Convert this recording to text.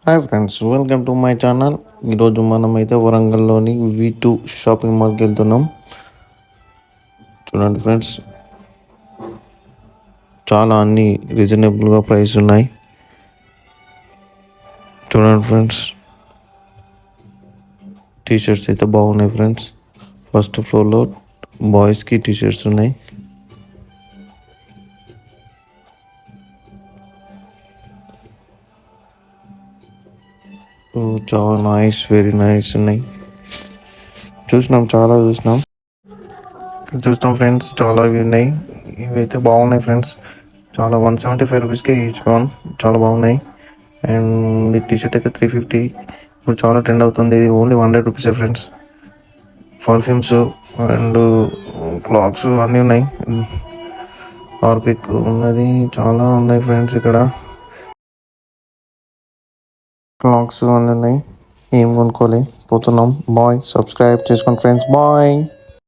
Hi friends, welcome to my channel. ఈరోజు మనమైతే వరంగల్లోని V2 shopping మాల్కి వెళ్తున్నాం. చూడండి ఫ్రెండ్స్, చాలా అన్ని రీజనబుల్గా ప్రైస్ ఉన్నాయి. చూడండి ఫ్రెండ్స్, టీషర్ట్స్ అయితే బాగున్నాయి ఫ్రెండ్స్. ఫస్ట్ ఫ్లోర్లో బాయ్స్కి టీషర్ట్స్ ఉన్నాయి. చాలా నైస్, వెరీ నైస్ ఉన్నాయి. చాలా చూసినాం. చూస్తాం ఫ్రెండ్స్, చాలా ఇవి ఉన్నాయి. ఇవైతే బాగున్నాయి ఫ్రెండ్స్. చాలా 175 రూపీస్కి ఈచ్ వన్. చాలా బాగున్నాయి. అండ్ ఈ టీషర్ట్ అయితే 350. ఇప్పుడు చాలా ట్రెండ్ అవుతుంది. ఇది ఓన్లీ 100 రూపీసే ఫ్రెండ్స్. పర్ఫ్యూమ్స్ అండ్ క్లాత్స్ అన్నీ ఉన్నాయి. హార్పిక్ ఉన్నది, చాలా ఉన్నాయి ఫ్రెండ్స్. ఇక్కడ క్లాత్స్ అన్నీ ఉన్నాయి. ఏం కొనుక్కోలే, పోతున్నాం. బాయ్, సబ్స్క్రైబ్ చేసుకోండి ఫ్రెండ్స్. బాయ్.